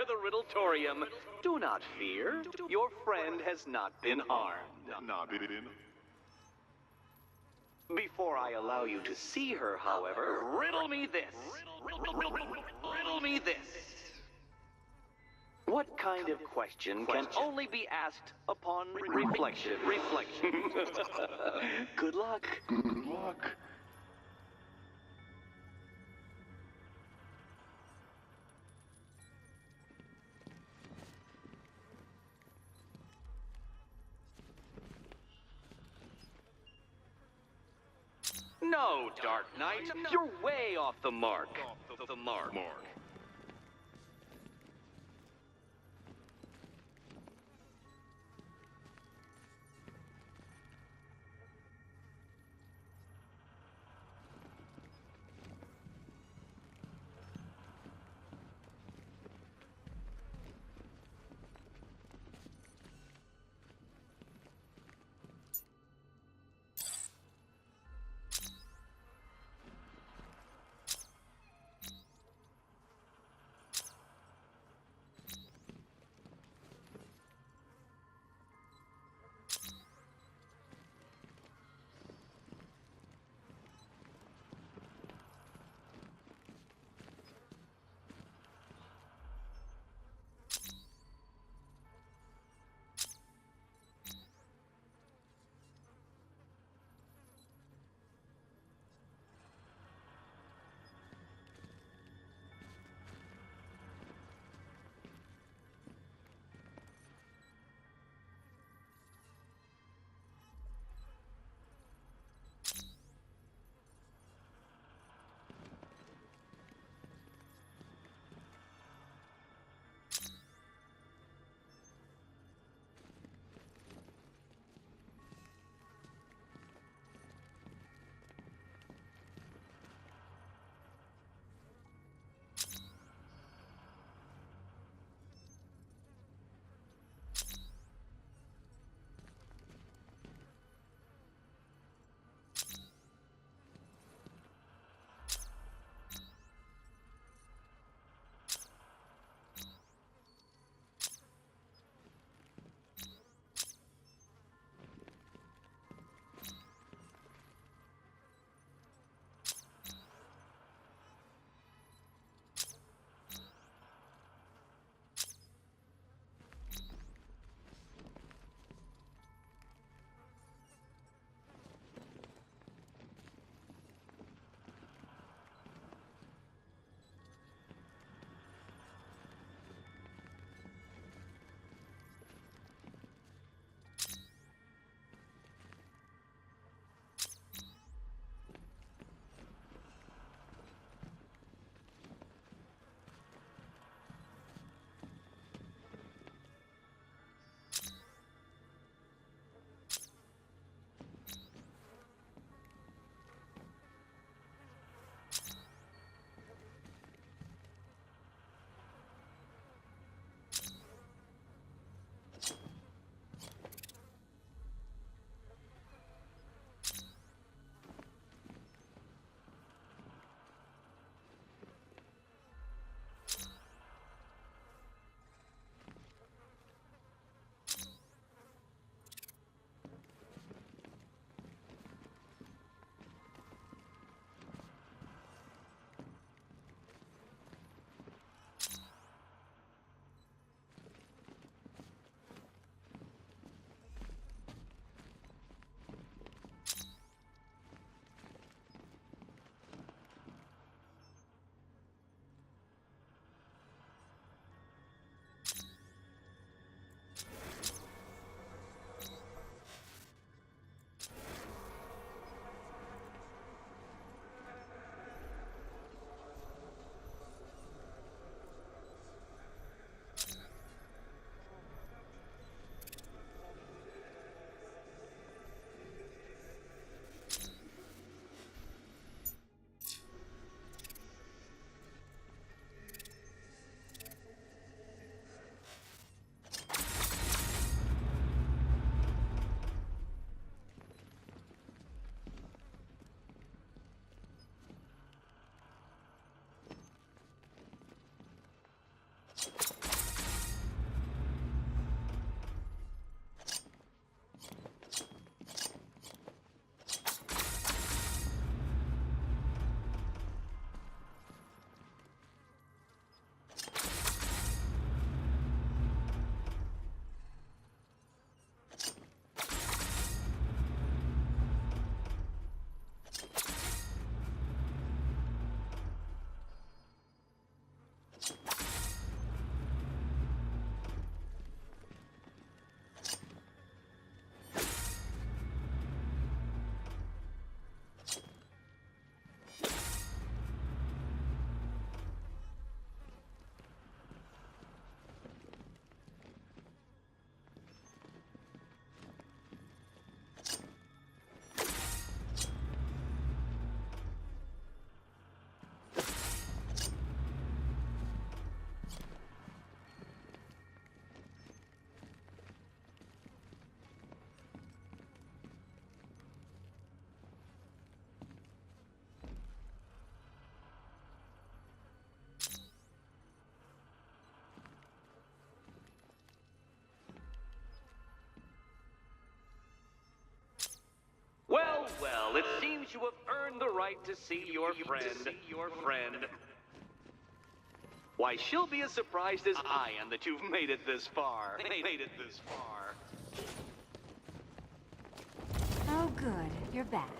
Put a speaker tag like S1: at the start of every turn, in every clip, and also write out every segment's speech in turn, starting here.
S1: to the Riddletorium. Do not fear. Your friend has not been harmed. Before I allow you to see her, however, riddle me this. Riddle me this. What kind of question can only be asked upon reflection? Good luck.
S2: Good luck.
S1: No, Dark Knight, you're way off the mark. The mark. Well, it seems you have earned the right to see your friend. Why, she'll be as surprised as I am that you've made it this far.
S2: Oh, good. You're back.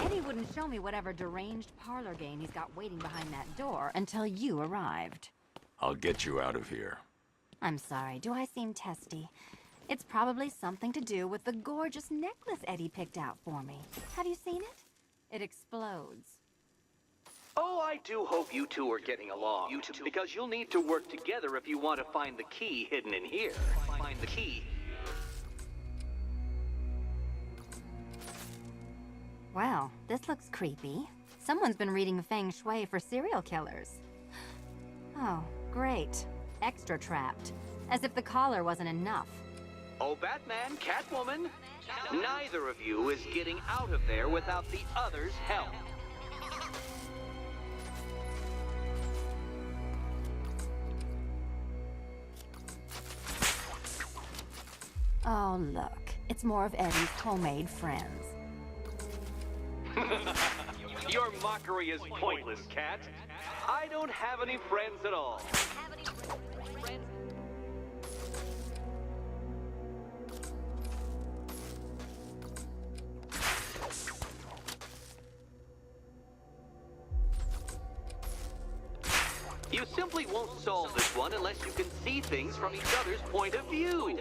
S2: Eddie wouldn't show me whatever deranged parlor game he's got waiting behind that door until you arrived.
S3: I'll get you out of here.
S2: I'm sorry, do I seem testy? It's probably something to do with the gorgeous necklace Eddie picked out for me. Have you seen it? It explodes.
S1: Oh, I do hope you two are getting along. Because you'll need to work together if you want to find the key hidden in here. Find the key.
S2: Well, this looks creepy. Someone's been reading Feng Shui for serial killers. Oh, great. Extra trapped. As if the collar wasn't enough.
S1: Oh, Batman, Catwoman, neither of you is getting out of there without the other's help.
S2: Oh, look. It's more of Eddie's homemade friends.
S1: Your mockery is pointless, Cat. I don't have any friends at all. You simply won't solve this one unless you can see things from each other's point of view.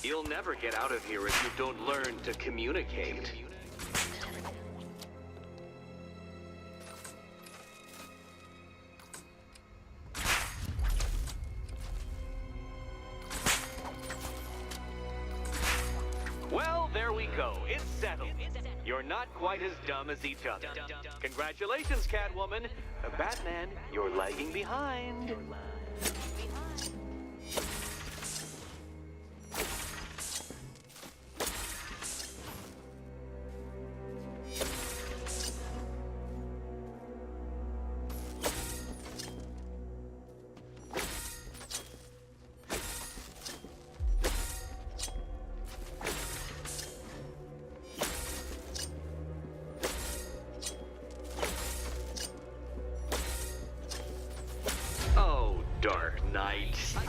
S1: You'll never get out of here if you don't learn to communicate. Well, there we go. It's settled. You're not quite as dumb as each other. Congratulations, Catwoman. Batman, you're lagging behind.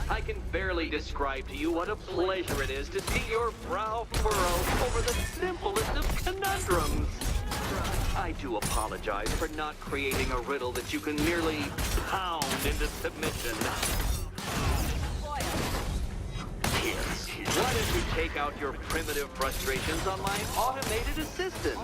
S1: I can barely describe to you what a pleasure it is to see your brow furrow over the simplest of conundrums. I do apologize for not creating a riddle that you can merely pound into submission. Here, why don't you take out your primitive frustrations on my automated assistant?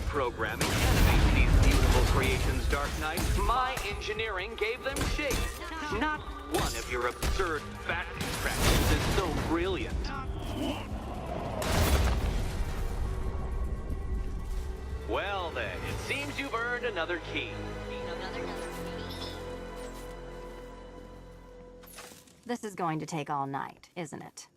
S1: Programming animates these beautiful creations, Dark Knight. My engineering gave them shape. Not one of your absurd back contractions is so brilliant. Well then, it seems you've earned another key.
S2: This is going to take all night, isn't it?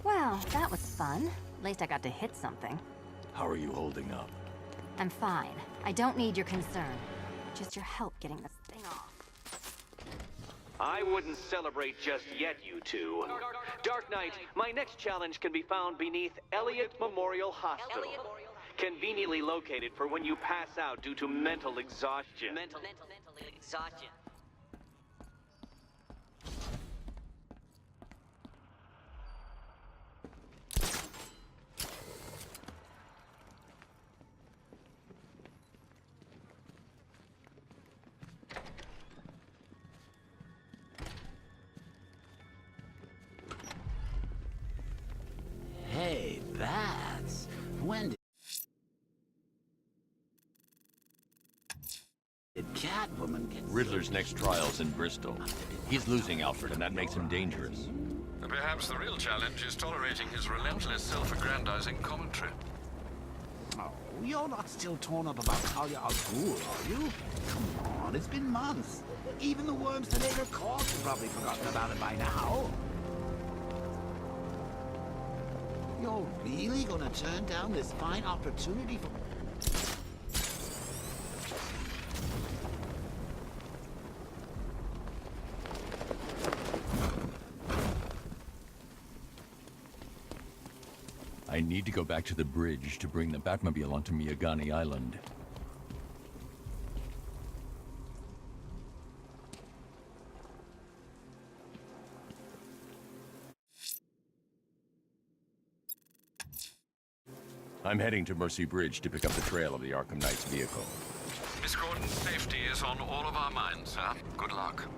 S2: Well, that was fun. At least I got to hit something.
S3: How are you holding up?
S2: I'm fine. I don't need your concern. Just your help getting this thing off.
S1: I wouldn't celebrate just yet, you two. Dark Knight, my next challenge can be found beneath Elliott Memorial Hospital. Conveniently located for when you pass out due to mental exhaustion.
S4: Mental exhaustion.
S5: Catwoman gets...
S3: Riddler's next trial's in Bristol. He's losing Alfred, and that makes him dangerous.
S6: Perhaps the real challenge is tolerating his relentless self-aggrandizing commentary.
S5: Oh, you're not still torn up about Talia al Ghul, are you? Come on, it's been months. Even the worms that ate her corpse have probably forgotten about it by now. You're really gonna turn down this fine opportunity for...
S3: I need to go back to the bridge to bring the Batmobile onto Miyagani Island. I'm heading to Mercy Bridge to pick up the trail of the Arkham Knight's vehicle.
S6: Miss Gordon's safety is on all of our minds, sir. Good luck.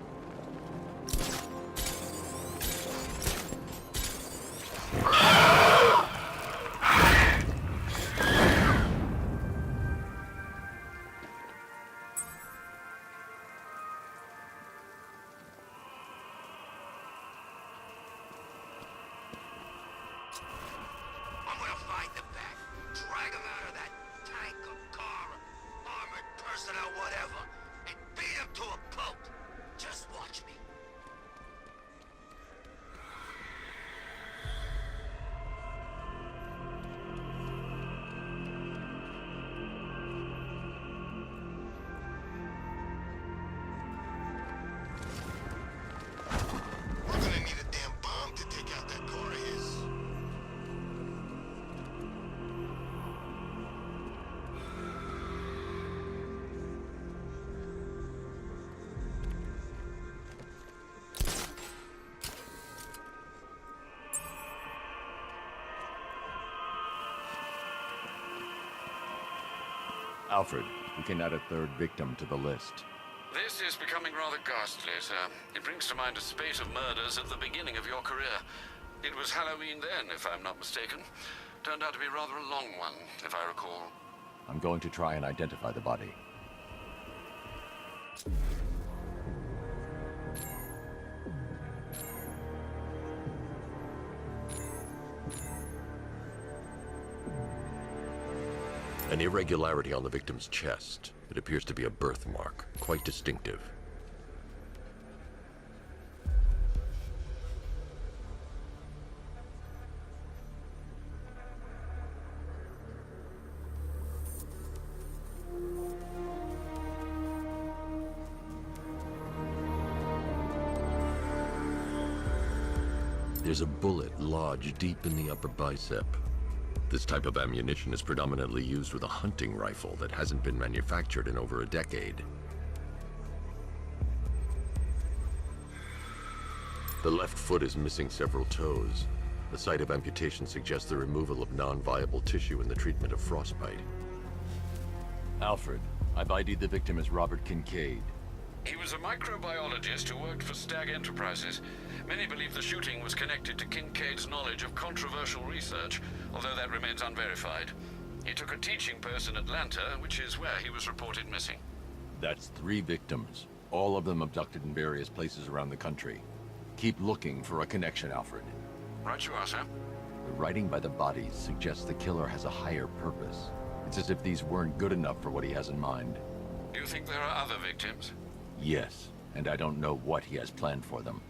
S3: Alfred, we can add a third victim to the list.
S6: This is becoming rather ghastly, sir. It brings to mind a spate of murders at the beginning of your career. It was Halloween then, if I'm not mistaken. Turned out to be rather a long one, if I recall.
S3: I'm going to try and identify the body.
S7: An irregularity on the victim's chest. It appears to be a birthmark, quite distinctive. There's a bullet lodged deep in the upper bicep. This type of ammunition is predominantly used with a hunting rifle that hasn't been manufactured in over a decade. The left foot is missing several toes. The site of amputation suggests the removal of non-viable tissue in the treatment of frostbite.
S3: Alfred, I've ID'd the victim as Robert Kincaid.
S6: He was a microbiologist who worked for Stag Enterprises. Many believe the shooting was connected to Kincaid's knowledge of controversial research, although that remains unverified. He took a teaching post in Atlanta, which is where he was reported missing.
S3: That's 3 victims, all of them abducted in various places around the country. Keep looking for a connection, Alfred.
S6: Right you are, sir.
S3: The writing by the bodies suggests the killer has a higher purpose. It's as if these weren't good enough for what he has in mind.
S6: Do you think there are other victims?
S3: Yes, and I don't know what he has planned for them.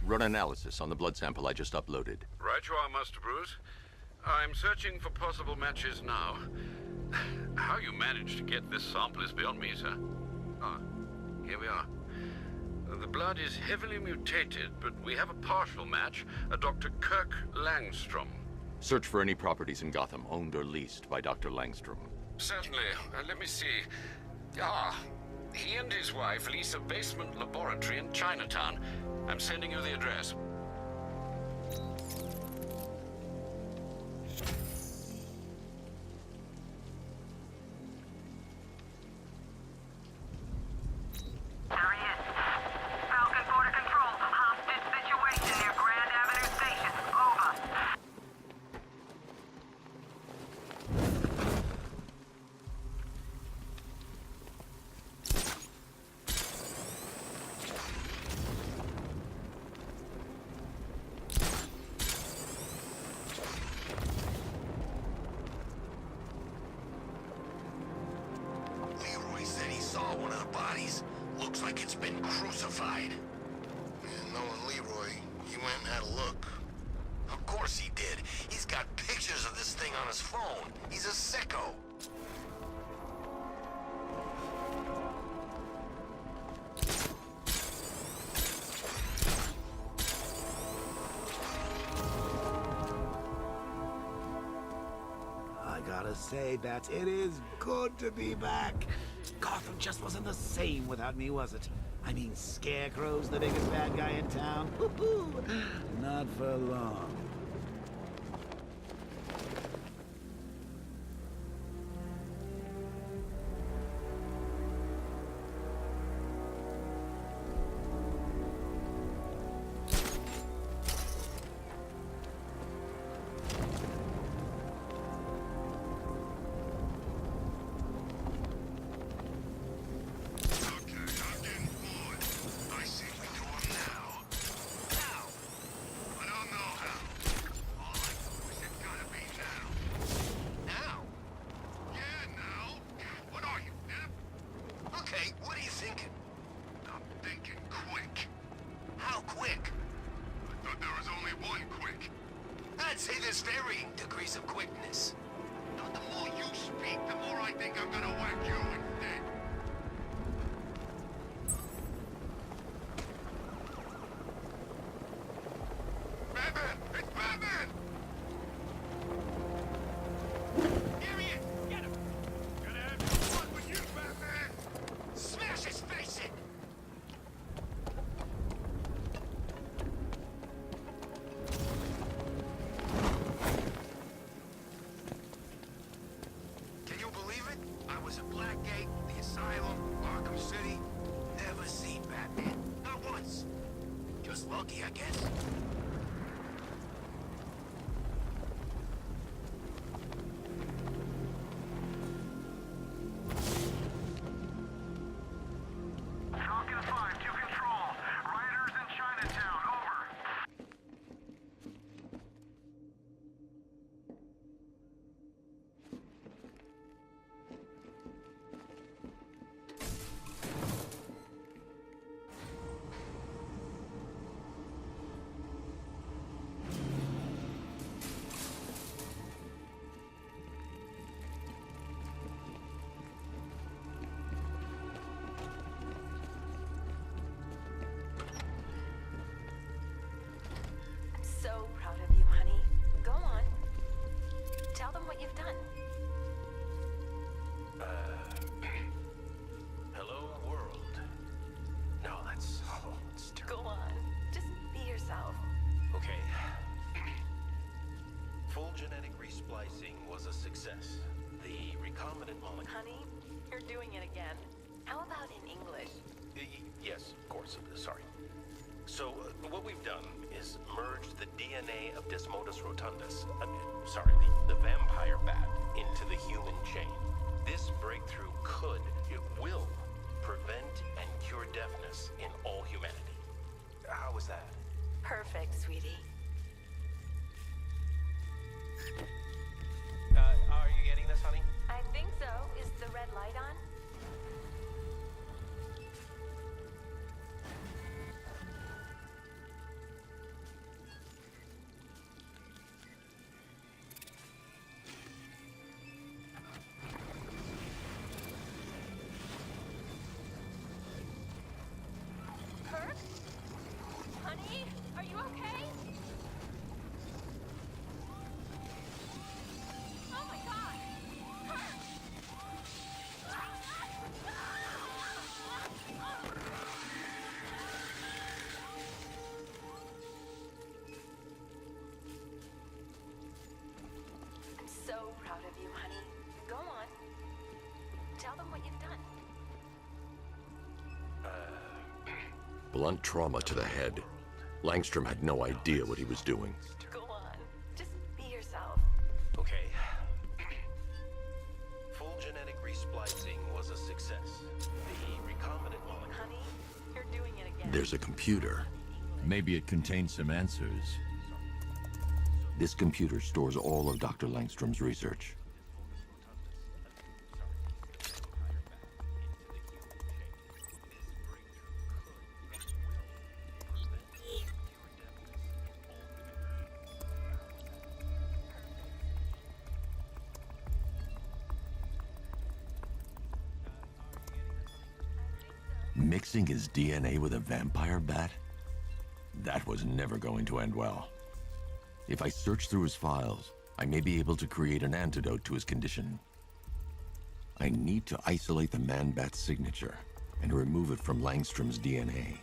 S3: Run analysis on the blood sample I just uploaded.
S6: Right you are, Master Bruce. I'm searching for possible matches now. How you managed to get this sample is beyond me, sir. Ah, here we are. The blood is heavily mutated, but we have a partial match, a Dr. Kirk Langstrom.
S3: Search for any properties in Gotham owned or leased by Dr. Langstrom.
S6: Certainly. Let me see. Ah, he and his wife lease a basement laboratory in Chinatown. I'm sending you the address.
S8: Looks like it's been crucified. And knowing Leroy, he went and had a look. Of course he did. He's got pictures of this thing on his phone. He's a sicko.
S5: I gotta say, Bats, it is good to be back. Gotham just wasn't the same without me, was it? I mean, Scarecrow's the biggest bad guy in town. Woo-hoo! Not for long.
S8: I'd say there's varying degrees of quickness. But the more you speak, the more I think I'm gonna whack you instead. Batman! It's Batman! Here he is! Get him! Gonna have fun with you, Batman! Smash his face in! Blackgate, the Asylum, Arkham City. Never seen Batman. Not once. Just lucky, I guess.
S9: Falcon 5 to control. Riders in Chinatown, over.
S10: So proud of you, honey. Go on. Tell them what you've done.
S11: Hello, world. No, that's
S10: Go
S11: terrible.
S10: on. Just be yourself.
S11: Okay. Full genetic resplicing was a success. The recombinant molecule...
S10: Honey, you're doing it again. How about in English?
S11: Yes, of course. Sorry. So, what we've done is merged the DNA of Desmodus rotundus, the vampire bat, into the human chain. This breakthrough it will prevent and cure deafness in all humanity. How was that?
S10: Perfect, sweetie.
S11: Are you getting this, honey?
S10: I think so. Is the red light on?
S7: Blunt trauma to the head. Langstrom had no idea what he was doing.
S10: Go on. Just be yourself.
S11: Okay. Full genetic resplicing was a success. The recombinant molecule.
S10: Honey, you're doing it again.
S7: There's a computer.
S3: Maybe it contains some answers.
S7: This computer stores all of Dr. Langstrom's research.
S3: Mixing his DNA with a vampire bat? That was never going to end well.
S7: If I search through his files, I may be able to create an antidote to his condition. I need to isolate the man-bat's signature and remove it from Langstrom's DNA.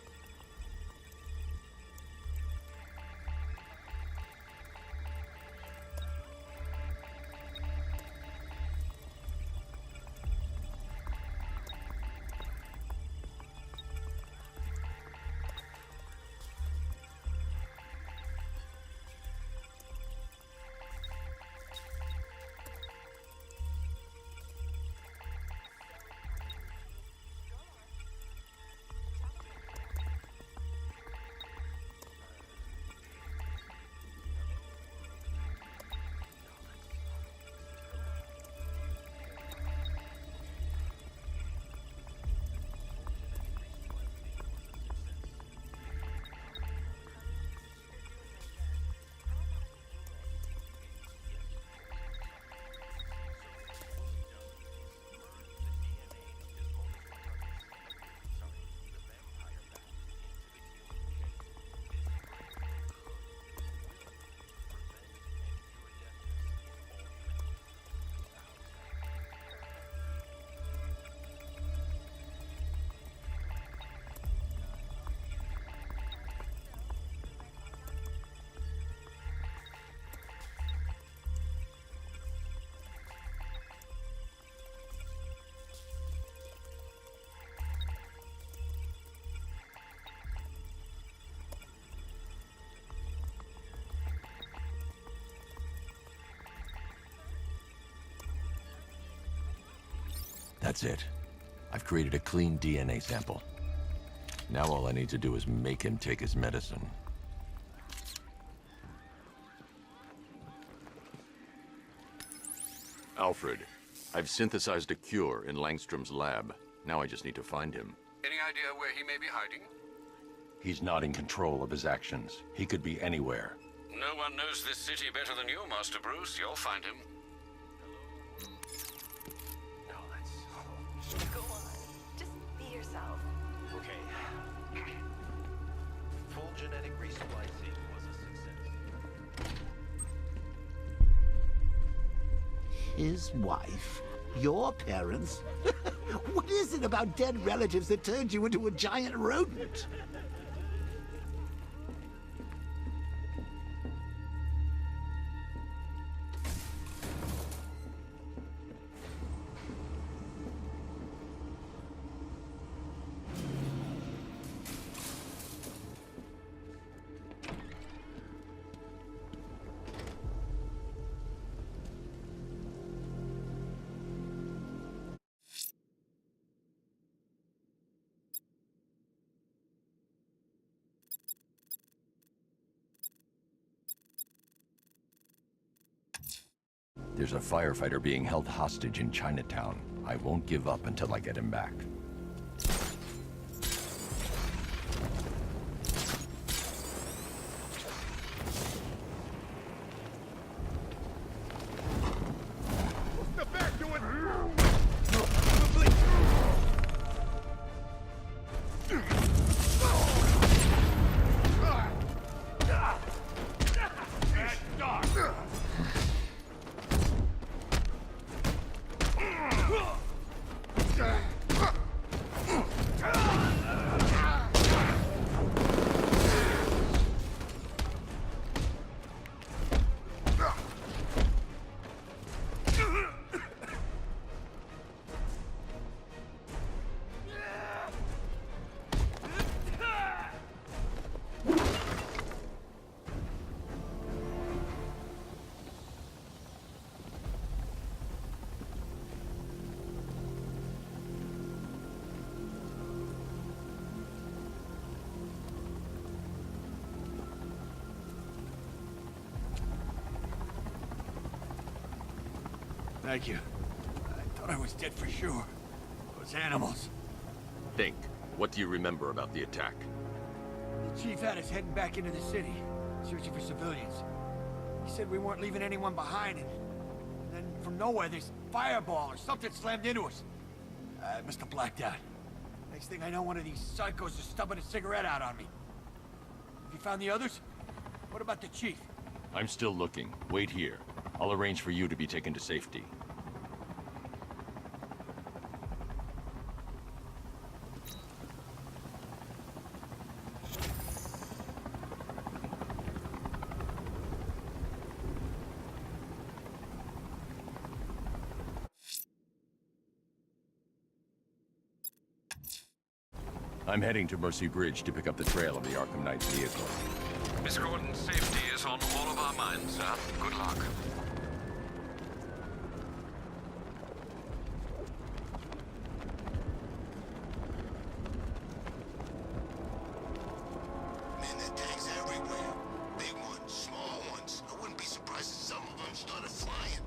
S7: That's it. I've created a clean DNA sample. Now all I need to do is make him take his medicine. Alfred, I've synthesized a cure in Langstrom's lab. Now I just need to find him.
S6: Any idea where he may be hiding?
S7: He's not in control of his actions. He could be anywhere.
S6: No one knows this city better than you, Master Bruce. You'll find him.
S10: Go on. Just be yourself.
S11: Okay. Full genetic resplicing was a success.
S5: His wife? Your parents? What is it about dead relatives that turned you into a giant rodent?
S7: There's a firefighter being held hostage in Chinatown. I won't give up until I get him back.
S12: Thank you. I thought I was dead for sure. Those animals.
S3: Think. What do you remember about the attack?
S12: The chief had us heading back into the city, searching for civilians. He said we weren't leaving anyone behind, and then from nowhere, this fireball or something slammed into us. I must have blacked out. Next thing I know, one of these psychos is stubbing a cigarette out on me. Have you found the others? What about the chief?
S3: I'm still looking. Wait here. I'll arrange for you to be taken to safety. I'm heading to Mercy Bridge to pick up the trail of the Arkham Knight's vehicle.
S6: Miss Gordon's safety is on all of our minds, sir. Good luck.
S8: Man, there are tanks everywhere. Big ones, small ones. I wouldn't be surprised if some of them started flying.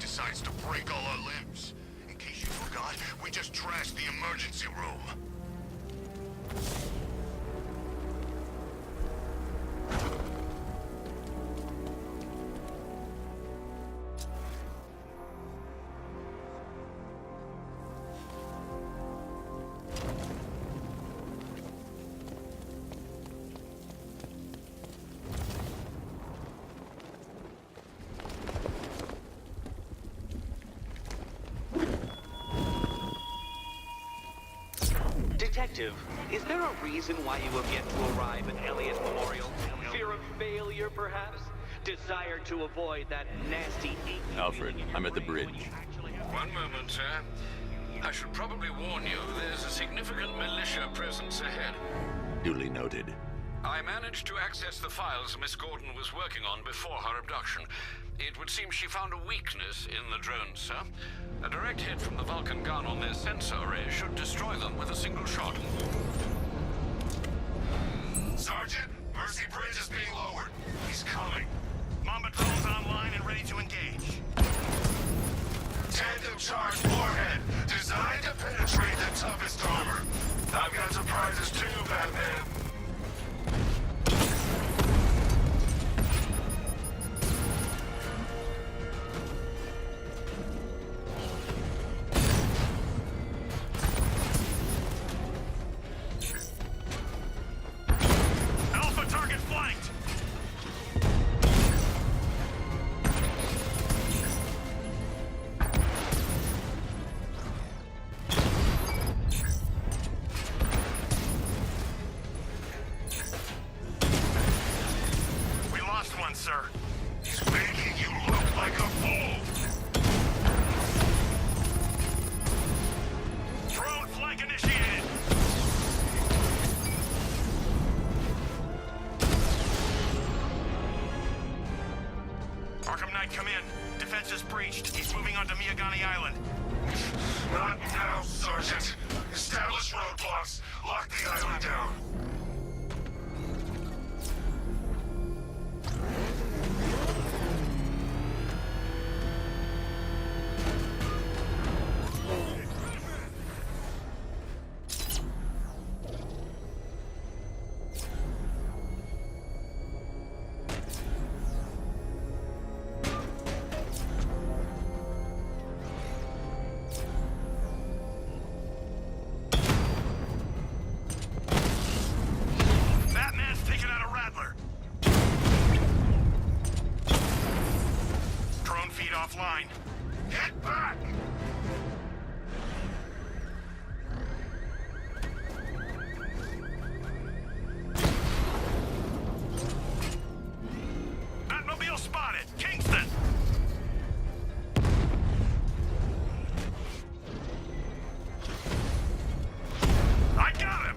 S8: Decides to break all our limbs. In case you forgot, we just trashed the emergency room.
S1: Detective, is there a reason why you have yet to arrive at Elliott Memorial? Fear of failure, perhaps? Desire to avoid that nasty ache?
S3: Alfred, I'm at the bridge.
S6: One moment, sir. I should probably warn you, there's a significant militia presence ahead.
S3: Duly noted.
S6: I managed to access the files Miss Gordon was working on before her abduction. It would seem she found a weakness in the drones, sir. A direct hit from the Vulcan gun on their sensor array should destroy them with a single shot.
S8: Sergeant, Mercy Bridge is being lowered. He's coming.
S9: Mamba drones online and ready to engage.
S8: Tandem charge warhead, designed to penetrate the toughest armor. I've got surprises too, Batman.
S9: Sir.
S8: He's making you look like a fool!
S9: Drone flank initiated! Arkham Knight, come in. Defense is breached. He's moving onto Miyagani Island.
S8: Not now, Sergeant. Establish roadblocks. Lock the island down.
S9: Offline.
S8: Get back!
S9: Batmobile spotted! Kingston! I got him!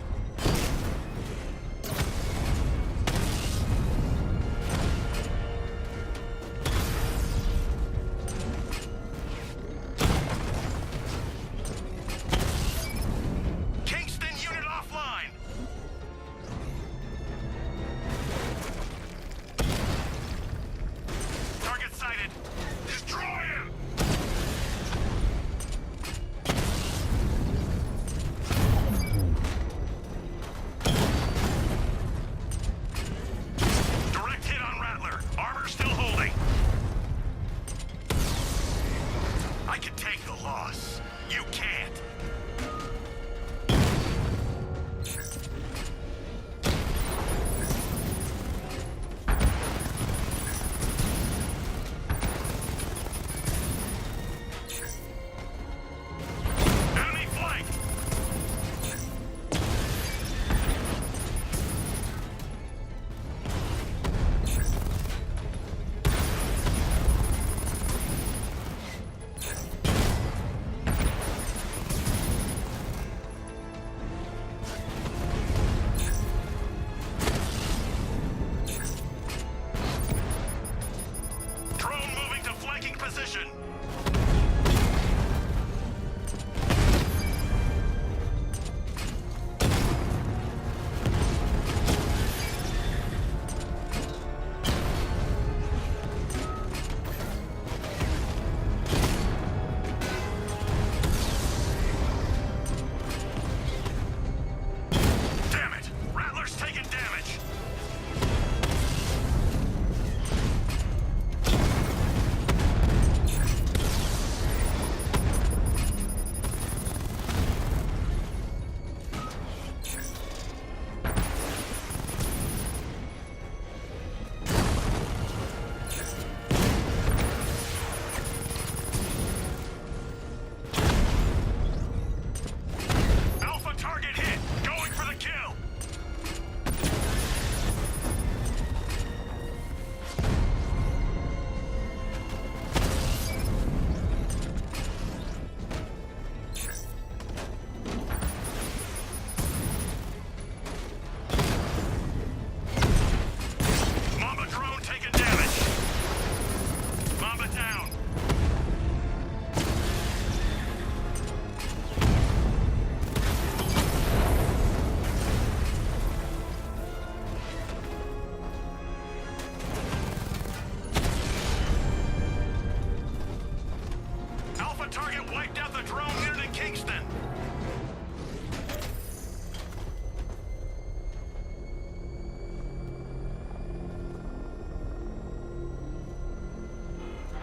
S9: target wiped out the drone unit in Kingston.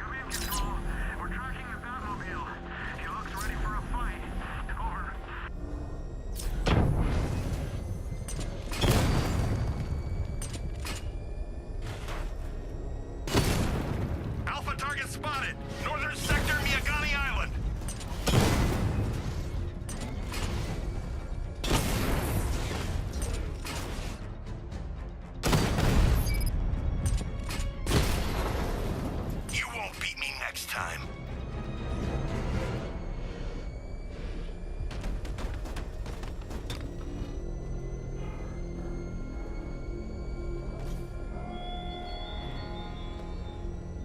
S13: Command Control, we're tracking the Batmobile. He looks ready for a fight. Over.
S9: Alpha target spotted. Northern sector, Miyagani Island. You won't beat me next time.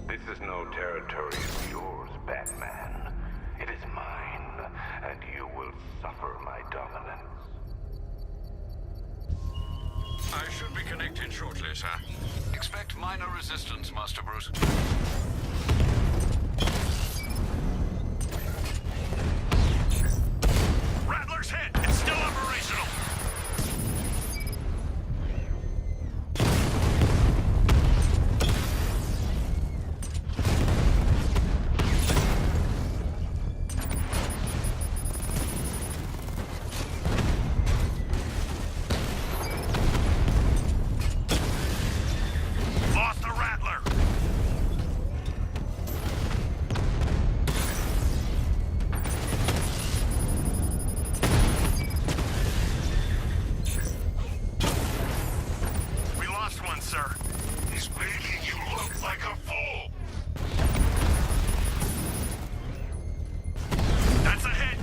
S14: This is no territory of yours, Batman. It is mine, and you will suffer my dominance.
S6: I should be connected shortly, sir. Expect minor resistance, Master Bruce.
S9: Rattler's hit. It's still operational. Lost the Rattler. We lost one, sir.
S8: He's making you look like a fool.
S9: That's a hit.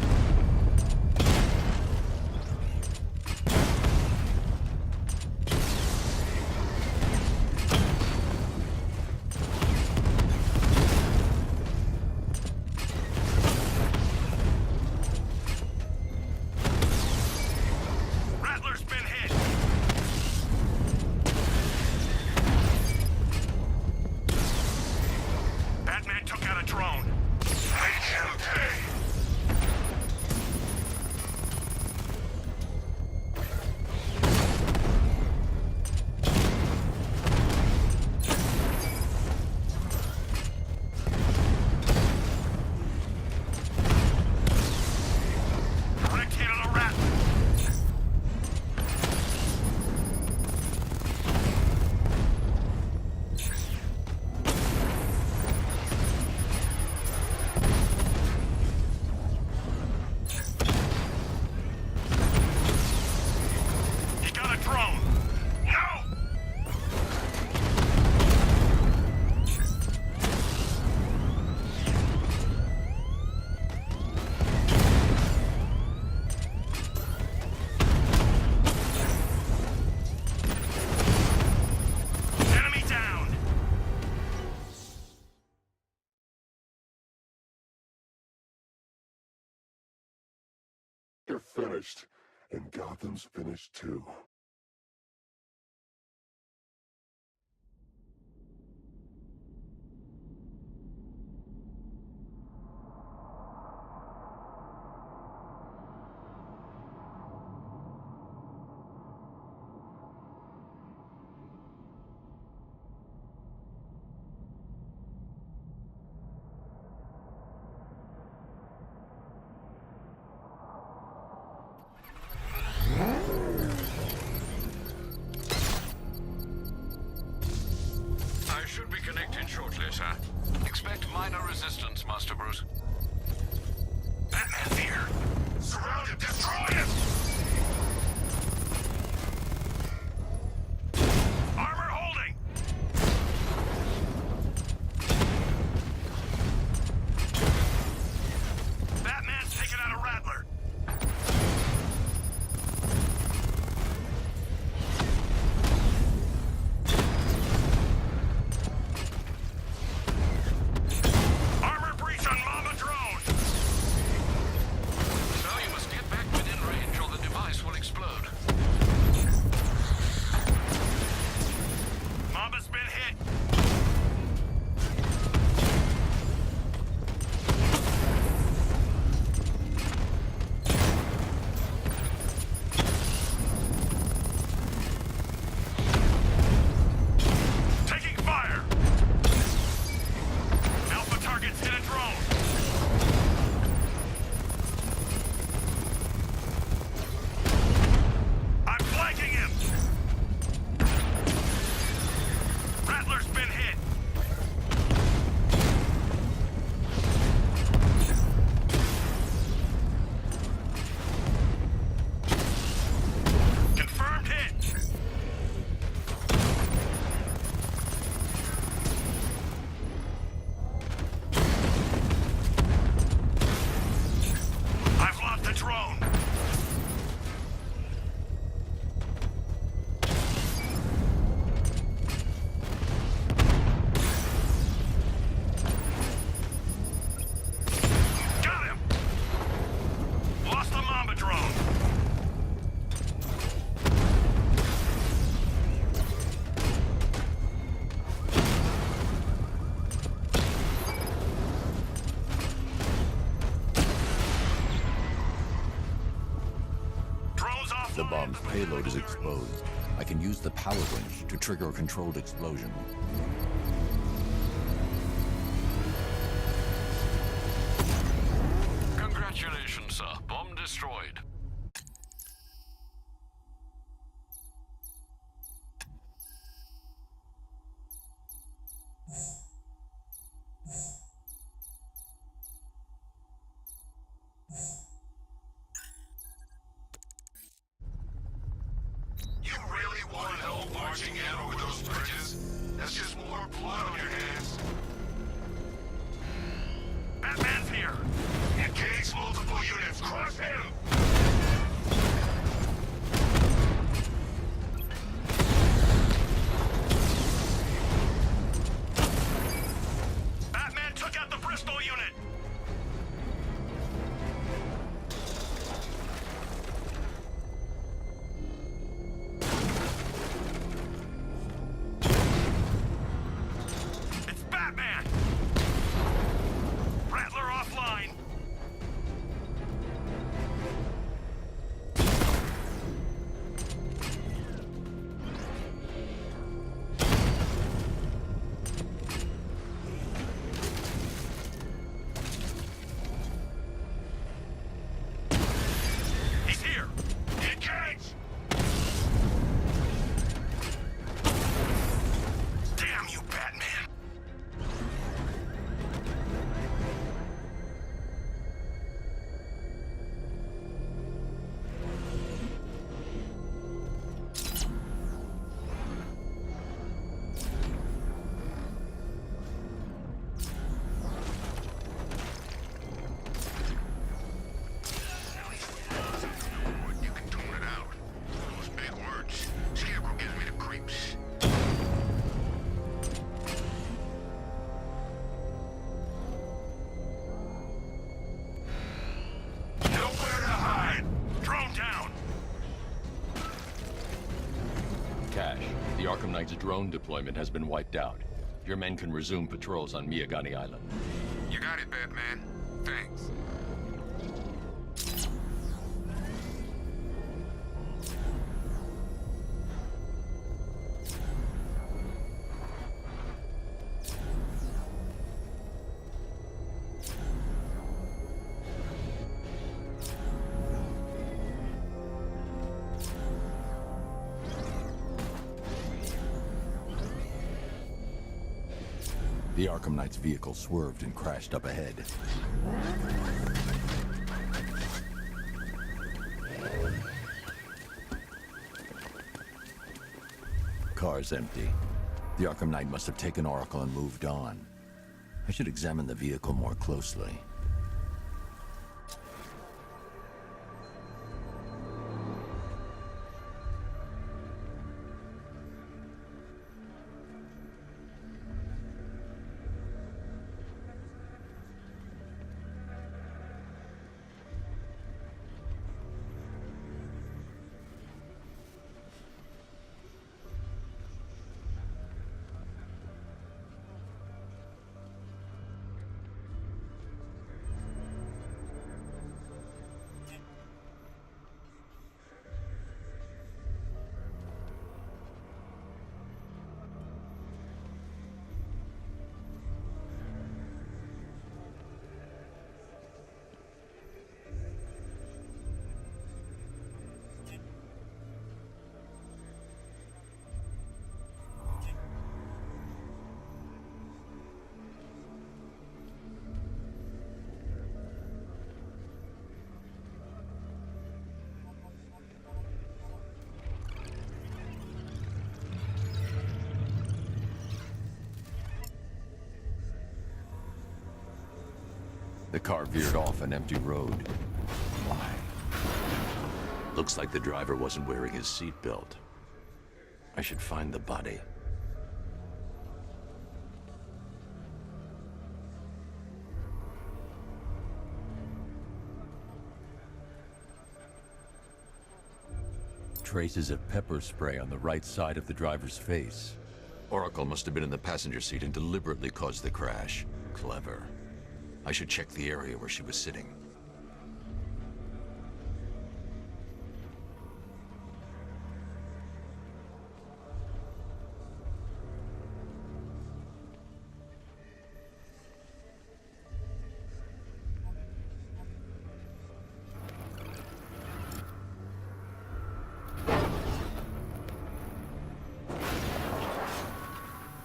S9: Rattler's been hit. Batman took out a drone.
S8: Make him pay.
S9: Direct hit on the Rattler. He got a drone. No! Enemy down.
S8: You're finished, and Gotham's finished too.
S6: I should be connected shortly, sir. Expect minor resistance, Master Bruce.
S8: Batman's here. Surround him. Destroy him.
S9: Armor holding. Batman's taken out a Rattler. Armor breach on Mama Drone.
S6: So you must get back within range or the
S7: payload is exposed, I can use the power winch to trigger a controlled explosion.
S6: Congratulations, sir. Bomb destroyed.
S8: You really want help marching in over those bridges? That's just more blood on your hands.
S9: Batman's here!
S8: Engage multiple units. Crush him!
S9: Batman took out the Bristol unit! It's Batman! Rattler offline! He's here!
S8: Engage!
S9: Damn you, Batman!
S8: You can tone it out. Those big words. Scarecrow gives me the creeps. Nowhere to hide.
S9: Drone down!
S3: Cash, the Arkham Knight's drone deployment has been wiped out. Your men can resume patrols on Miyagani Island.
S8: You got it, Batman. Thanks.
S7: The Arkham Knight's vehicle swerved and crashed up ahead. Car's empty. The Arkham Knight must have taken Oracle and moved on. I should examine the vehicle more closely.
S3: The car veered off an empty road. Why?
S7: Looks like the driver wasn't wearing his seatbelt. I should find the body.
S3: Traces of pepper spray on the right side of the driver's face.
S7: Oracle must have been in the passenger seat and deliberately caused the crash. Clever. I should check the area where she was sitting.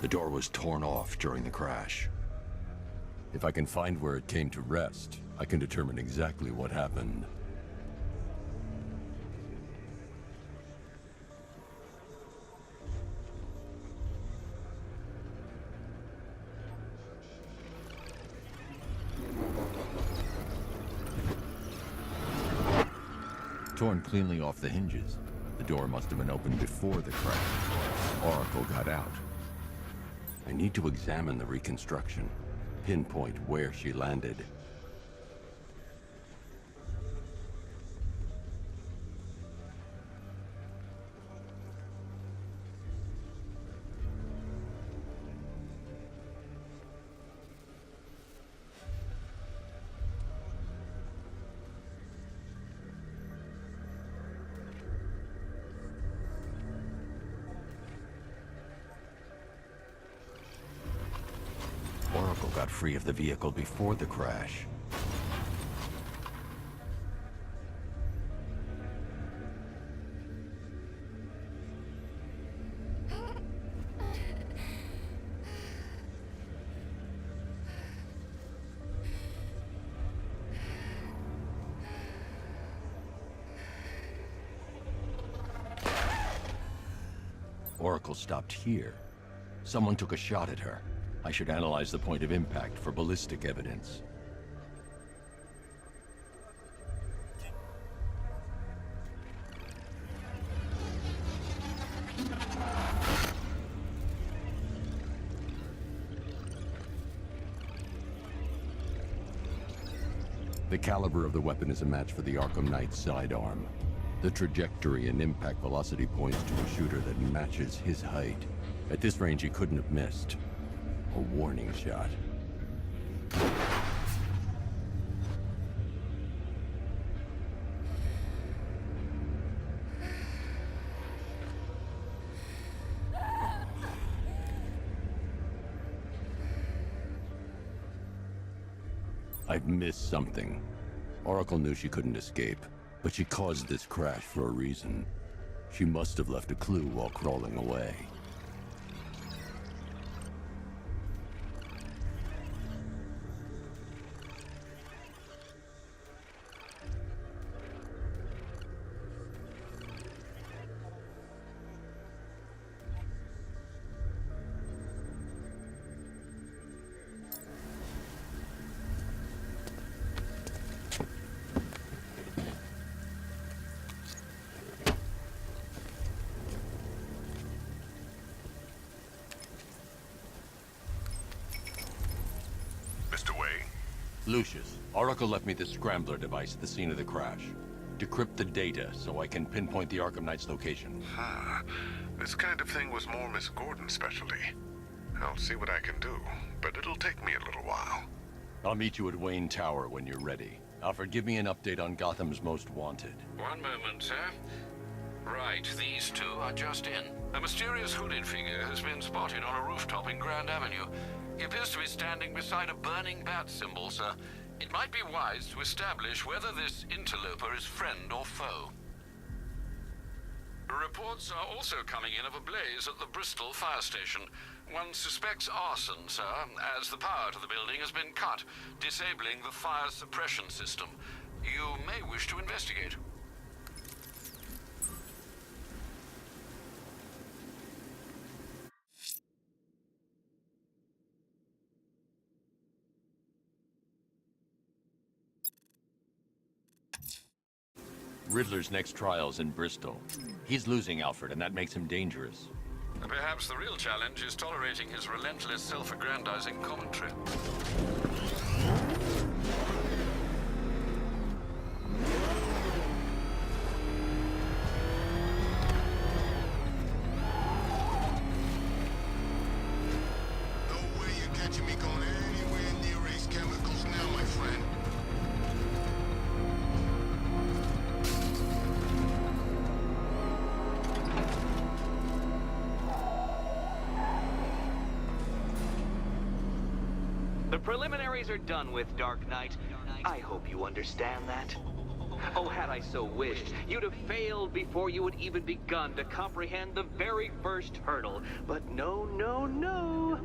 S7: The door was torn off during the crash.
S3: If I can find where it came to rest, I can determine exactly what happened.
S7: Torn cleanly off the hinges. The door must have been opened before the crash. Oracle got out. I need to examine the reconstruction, pinpoint where she landed. Oracle got free of the vehicle before the crash. Oracle stopped here. Someone took a shot at her. I should analyze the point of impact for ballistic evidence. The caliber of the weapon is a match for the Arkham Knight's sidearm. The trajectory and impact velocity points to a shooter that matches his height. At this range, he couldn't have missed. A warning shot. I've missed something. Oracle knew she couldn't escape, but she caused this crash for a reason. She must have left a clue while crawling away. Lucius, Oracle left me the scrambler device at the scene of the crash. Decrypt the data so I can pinpoint the Arkham Knight's location.
S14: This kind of thing was more Miss Gordon's specialty. I'll see what I can do, but it'll take me a little while.
S3: I'll meet you at Wayne Tower when you're ready. Alfred, give me an update on Gotham's Most Wanted.
S6: One moment, sir. Right, these two are just in. A mysterious hooded figure has been spotted on a rooftop in Grand Avenue. He appears to be standing beside a burning bat symbol, sir. It might be wise to establish whether this interloper is friend or foe. Reports are also coming in of a blaze at the Bristol fire station. One suspects arson, sir, as the power to the building has been cut, disabling the fire suppression system. You may wish to investigate.
S3: Riddler's next trial's in Bristol. He's losing Alfred, and that makes him dangerous.
S6: Perhaps the real challenge is tolerating his relentless self-aggrandizing commentary.
S8: No way you're catching me going anywhere near Ace Chemicals now, my friend.
S1: The preliminaries are done with, Dark Knight. I hope you understand that. Oh, had I so wished, you'd have failed before you had even begun to comprehend the very first hurdle. But no, no, no.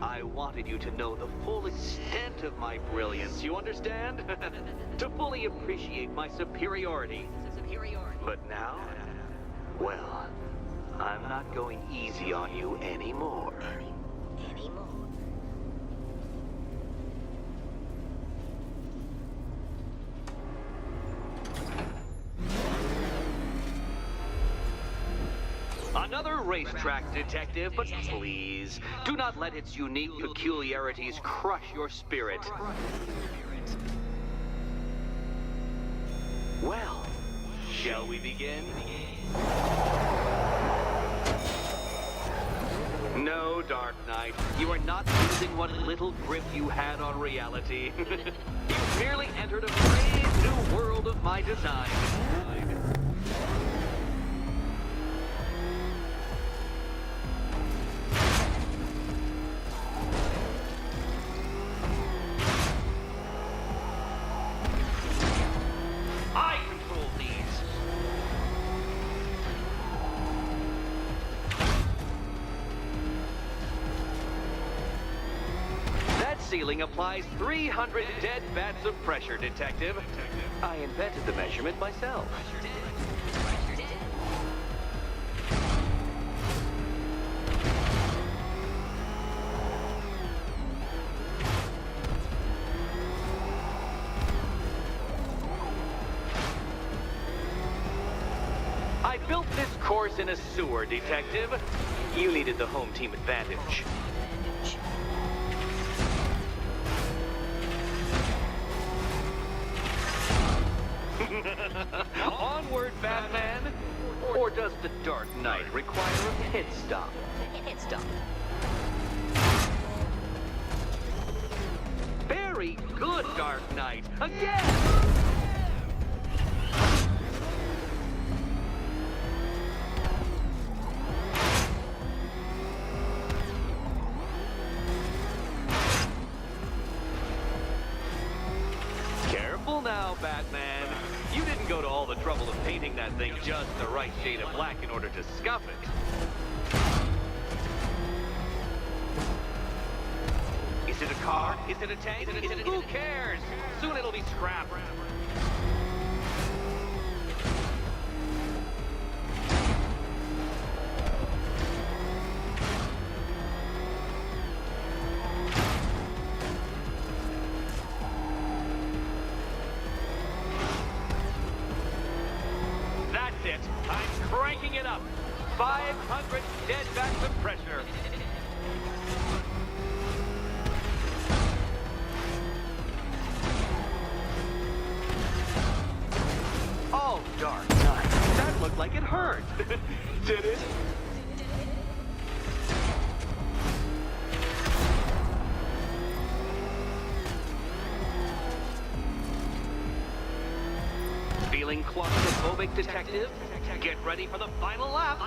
S1: I wanted you to know the full extent of my brilliance, you understand? To fully appreciate my superiority. But now, well, I'm not going easy on you anymore. Another racetrack detective, but please, do not let its unique peculiarities crush your spirit. Well, shall we begin? No, Dark Knight, you are not using what little grip you had on reality. You merely entered a brave new world of my design. Ceiling applies 300 dead bats of pressure, Detective. I invented the measurement myself. I built this course in a sewer, Detective. You needed the home team advantage. Onward, Batman! Or does the Dark Knight require a pit stop?
S4: Pit stop.
S1: Very good, Dark Knight! Again! Careful now, Batman. You didn't go to all the trouble of painting that thing just the right shade of black in order to scuff it. Is it a car? Is it a tank? Who cares? Soon it'll be scrap. I'm cranking it up. 500 dead bats of pressure. Oh, Dark Knight. That looked like it hurt. Did it? Feeling claustrophobic, Detective? Get ready for the final lap.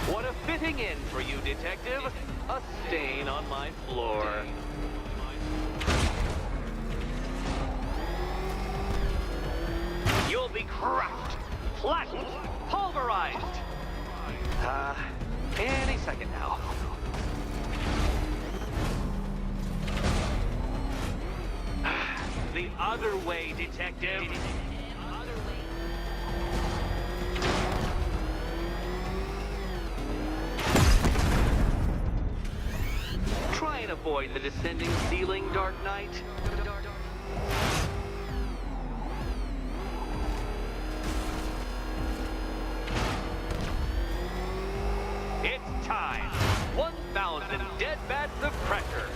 S1: What a fitting end for you, Detective. A stain on my floor. You'll be crushed, flattened, pulverized. Any second now. The other way, Detective. Try and avoid the descending ceiling, Dark Knight. It's time. 1,000 dead bats of pressure.